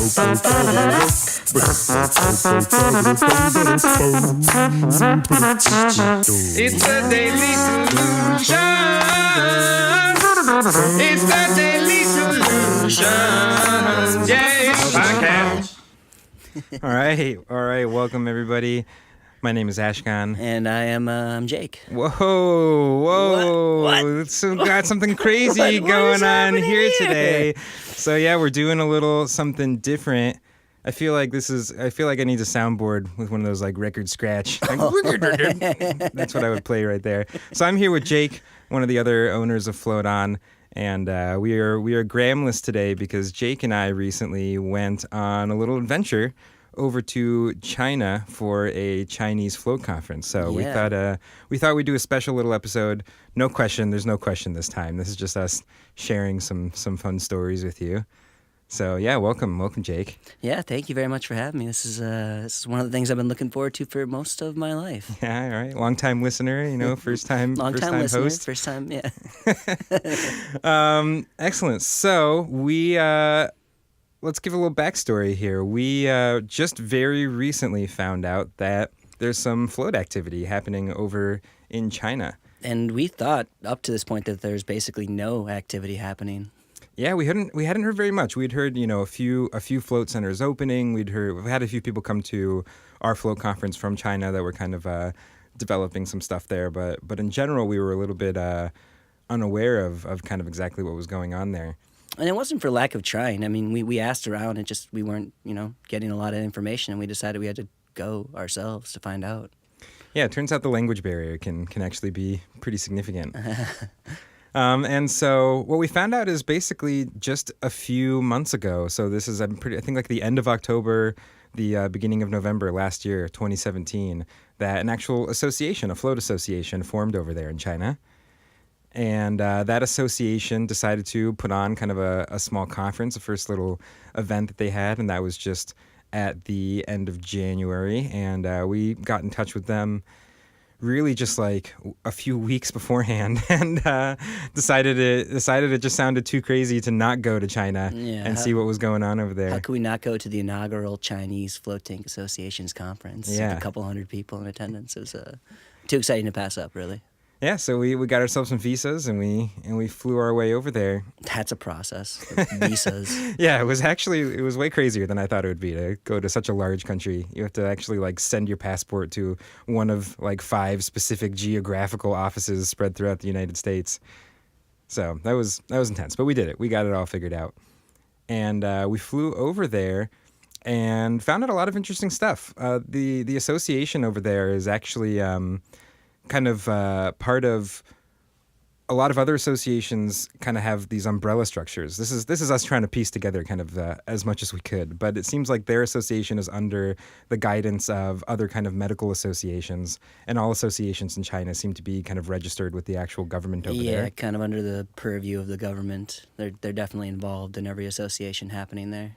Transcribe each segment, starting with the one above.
It's the Daily Solution. It's the Daily Solution. Yeah, podcast. All right. Welcome everybody. My name is Ashkahn. And I am Jake. Whoa. What? So got something crazy going on here today. So yeah, we're doing a little something different. I feel like I need a soundboard with one of those like record scratch. Like, that's what I would play right there. So I'm here with Jake, one of the other owners of Float On, and we are Gramless today because Jake and I recently went on a little adventure over to China for a Chinese float conference. So we thought we'd do a special little episode. No question, there's no question this time. This is just us sharing some fun stories with you. So yeah, welcome Jake. Yeah, thank you very much for having me. This is one of the things I've been looking forward to for most of my life. Yeah, all right. Long time listener, first time listener, host. first time, yeah. Excellent. So we let's give a little backstory here. We just very recently found out that there's some float activity happening over in China. And we thought up to this point that there's basically no activity happening. Yeah, we hadn't heard very much. We'd heard, a few float centers opening. We've had a few people come to our float conference from China that were kind of developing some stuff there. But in general, we were a little bit unaware of kind of exactly what was going on there. And it wasn't for lack of trying. I mean, we asked around and just we weren't, getting a lot of information, and we decided we had to go ourselves to find out. Yeah, it turns out the language barrier can actually be pretty significant. And so what we found out is basically just a few months ago. So this is I think like the end of October, the beginning of November last year, 2017, that an actual association, a float association, formed over there in China. And that association decided to put on kind of a small conference, a first little event that they had, and that was just at the end of January. And we got in touch with them really just like a few weeks beforehand, and decided it just sounded too crazy to not go to China and see what was going on over there. How could we not go to the inaugural Chinese Float Tank Association's conference? Yeah. With a couple hundred people in attendance. It was too exciting to pass up, really. Yeah, so we got ourselves some visas and we flew our way over there. That's a process. Visas. Yeah, it was way crazier than I thought it would be to go to such a large country. You have to actually like send your passport to one of like 5 specific geographical offices spread throughout the United States. So that was intense, but we did it. We got it all figured out. And we flew over there and found out a lot of interesting stuff. The association over there is actually kind of part of a lot of other associations. Kind of have these umbrella structures. This is us trying to piece together kind of as much as we could, but it seems like their association is under the guidance of other kind of medical associations, and all associations in China seem to be kind of registered with the actual government over there. Yeah, kind of under the purview of the government. They're definitely involved in every association happening there.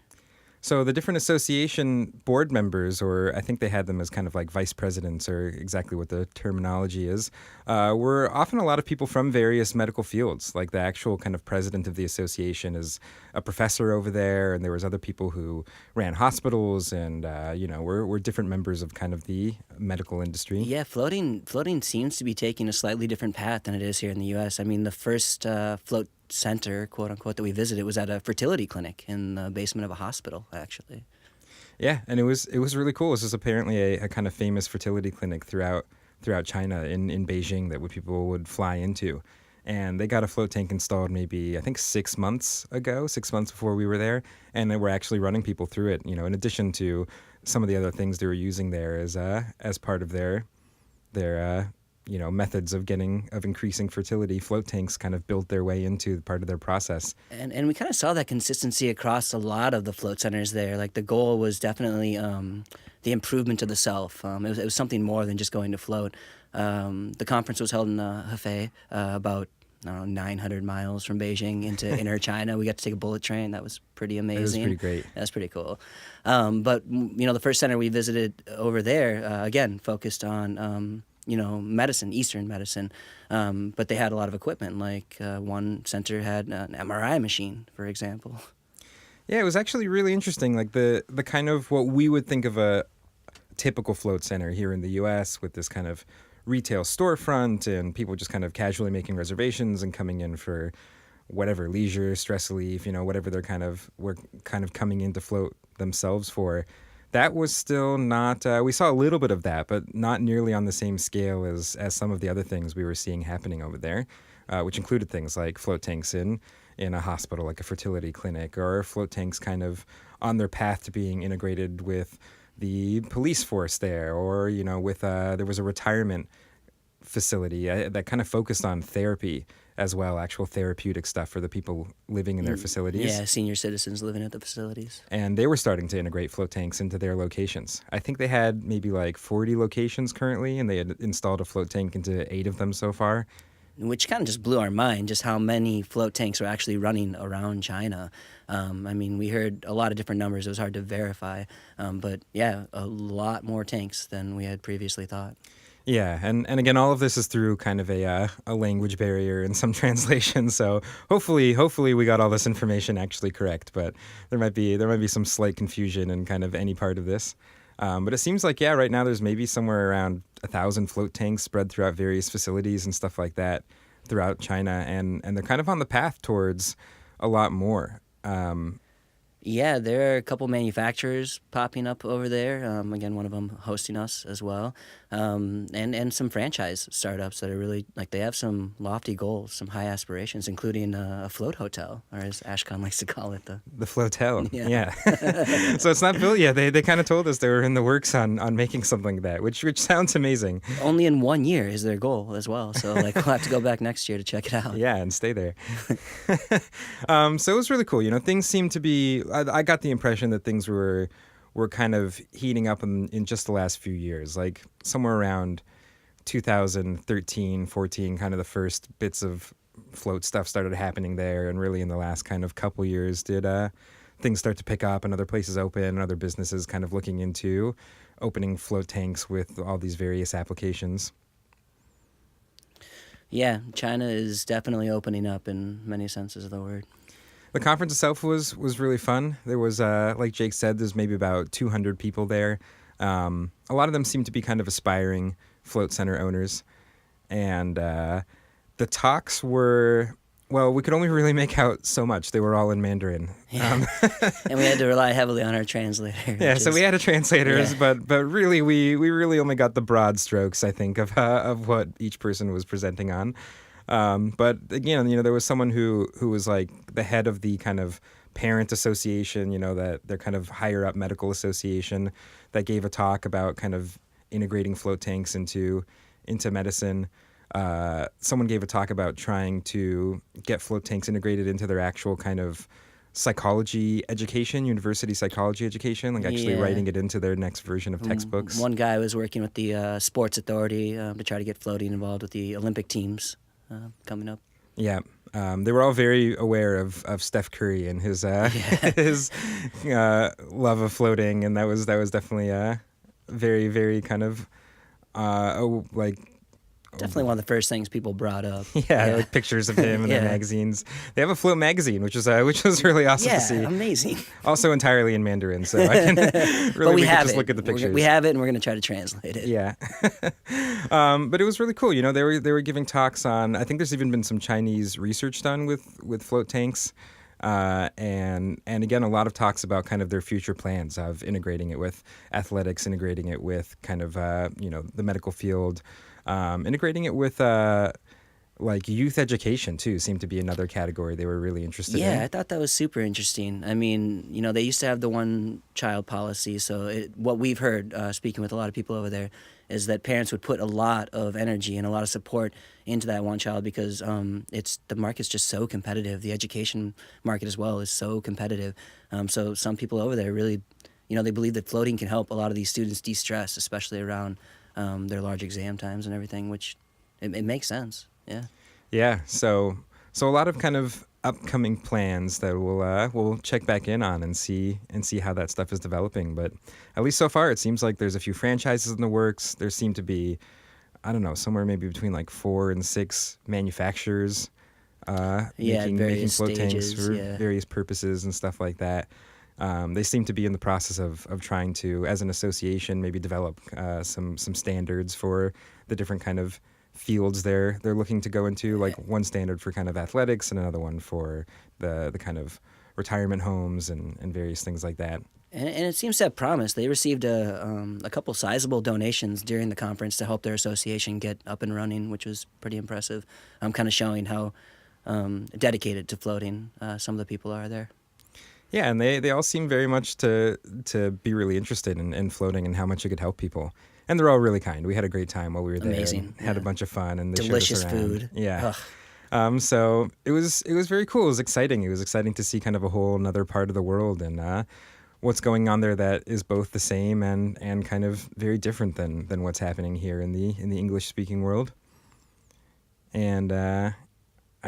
So the different association board members, or I think they had them as kind of like vice presidents, or exactly what the terminology is, were often a lot of people from various medical fields. Like the actual kind of president of the association is a professor over there, and there was other people who ran hospitals and, were different members of kind of the medical industry. Yeah, floating seems to be taking a slightly different path than it is here in the U.S. I mean, the first float center, quote unquote, that we visited was at a fertility clinic in the basement of a hospital, actually. Yeah, and it was really cool. This is apparently a kind of famous fertility clinic throughout China in Beijing that people would fly into. And they got a float tank installed maybe, I think, 6 months before we were there, and they were actually running people through it, in addition to some of the other things they were using there as part of their methods of increasing fertility. Float tanks kind of built their way into part of their process. And we kind of saw that consistency across a lot of the float centers there. Like the goal was definitely the improvement of the self. It was something more than just going to float. The conference was held in Hefei, about 900 miles from Beijing into inner China. We got to take a bullet train. That was pretty amazing. It was pretty great. That's pretty cool. But the first center we visited over there, again, focused on medicine, Eastern medicine. But they had a lot of equipment. Like one center had an MRI machine, for example. Yeah, it was actually really interesting. Like the kind of what we would think of a typical float center here in the U.S. with this kind of retail storefront and people just kind of casually making reservations and coming in for whatever leisure, stress relief, whatever were kind of coming in to float themselves for. That was still not. We saw a little bit of that, but not nearly on the same scale as some of the other things we were seeing happening over there, which included things like float tanks in a hospital, like a fertility clinic, or float tanks kind of on their path to being integrated with the police force there, or with there was a retirement facility that kind of focused on therapy as well, actual therapeutic stuff for the people living in their facilities. Yeah, senior citizens living at the facilities. And they were starting to integrate float tanks into their locations. I think they had maybe like 40 locations currently, and they had installed a float tank into 8 of them so far. Which kind of just blew our mind, just how many float tanks are actually running around China. I mean, we heard a lot of different numbers. It was hard to verify. But yeah, a lot more tanks than we had previously thought. Yeah, and again, all of this is through kind of a language barrier and some translation. So hopefully we got all this information actually correct. But there might be some slight confusion in kind of any part of this. But it seems like right now there's maybe somewhere around 1,000 float tanks spread throughout various facilities and stuff like that throughout China, and they're kind of on the path towards a lot more. Yeah, there are a couple manufacturers popping up over there. Again, one of them hosting us as well, and some franchise startups that are really they have some lofty goals, some high aspirations, including a float hotel, or as Ashkahn likes to call it, the flotel. Yeah. So it's not built yet. They kind of told us they were in the works on making something like that, which sounds amazing. Only in 1 year is their goal as well. So we'll have to go back next year to check it out. Yeah, and stay there. So it was really cool. Things seem to be. I got the impression that things were kind of heating up in just the last few years, like somewhere around 2013, 14, kind of the first bits of float stuff started happening there, and really in the last kind of couple years did things start to pick up and other places open and other businesses kind of looking into opening float tanks with all these various applications. Yeah, China is definitely opening up in many senses of the word. The conference itself was really fun. There was, like Jake said, there's maybe about 200 people there. A lot of them seem to be kind of aspiring float center owners. And the talks were, well, we could only really make out so much. They were all in Mandarin. Yeah. And we had to rely heavily on our translator. Yeah, so we had a translator, but really we really only got the broad strokes, I think, of what each person was presenting on. But again, there was someone who was like the head of the kind of parent association, that they're kind of higher up medical association, that gave a talk about kind of integrating float tanks into medicine. Someone gave a talk about trying to get float tanks integrated into their actual kind of psychology education, university psychology education, like actually writing it into their next version of textbooks. One guy was working with the sports authority to try to get floating involved with the Olympic teams coming up. Yeah. They were all very aware of Steph Curry and his his love of floating, and that was definitely very, very kind of definitely one of the first things people brought up. Yeah, like pictures of him in their magazines. They have a float magazine, which was really awesome to see. Yeah, amazing. Also entirely in Mandarin, so I can really we can just look at the pictures. We have it, and we're going to try to translate it. Yeah, but it was really cool. They were giving talks on. I think there's even been some Chinese research done with float tanks. And again, a lot of talks about kind of their future plans of integrating it with athletics, integrating it with kind of the medical field, integrating it with like youth education too seemed to be another category they were really interested in. Yeah, I thought that was super interesting. I mean, they used to have the one-child policy, so what we've heard speaking with a lot of people over there is that parents would put a lot of energy and a lot of support into that one child because the market's just so competitive. The education market as well is so competitive. So some people over there really, they believe that floating can help a lot of these students de-stress, especially around their large exam times and everything, which it makes sense. Yeah. Yeah. So a lot of kind of upcoming plans that we'll check back in on and see how that stuff is developing. But at least so far, it seems like there's a few franchises in the works. There seem to be, I don't know, somewhere maybe between like 4 and 6 manufacturers making float tanks stages, for yeah. various purposes and stuff like that. They seem to be in the process of trying to, as an association, maybe develop some standards for the different kind of fields they're looking to go into, like one standard for kind of athletics and another one for the kind of retirement homes and various things like that. And it seems to have promise. They received a couple sizable donations during the conference to help their association get up and running, which was pretty impressive. Kind of showing how dedicated to floating some of the people are there. Yeah, and they all seem very much to be really interested in floating and how much it could help people. And they're all really kind. We had a great time while we were there. Amazing. Had a bunch of fun and they Delicious showed us around. food. Yeah. Ugh. So it was very cool. It was exciting. It was exciting to see kind of a whole another part of the world and what's going on there that is both the same and kind of very different than what's happening here in the English speaking world. And I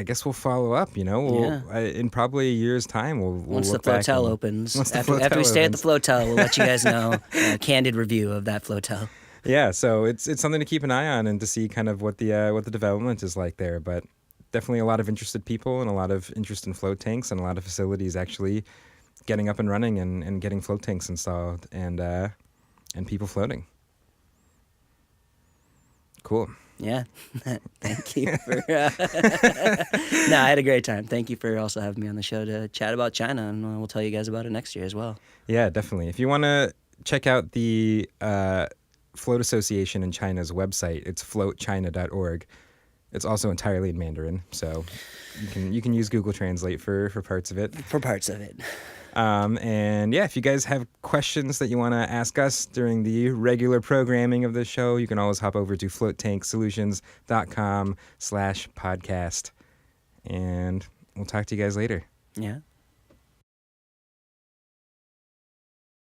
guess we'll follow up. In probably a year's time. We'll Once the look back flotel and- opens, once the after we flotel stay at the opens. flotel, we'll let you guys know a candid review of that flotel. Yeah, so it's something to keep an eye on and to see kind of what the development is like there. But definitely a lot of interested people and a lot of interest in float tanks and a lot of facilities actually getting up and running and getting float tanks installed and people floating. Cool. Yeah. Thank you for... No, I had a great time. Thank you for also having me on the show to chat about China, and we'll tell you guys about it next year as well. Yeah, definitely. If you want to check out the Float Association in China's website, it's floatchina.org. It's also entirely in Mandarin, so you can use Google Translate for parts of it. For parts of it. And yeah, if you guys have questions that you want to ask us during the regular programming of the show, you can always hop over to floattanksolutions.com/podcast. And we'll talk to you guys later. Yeah.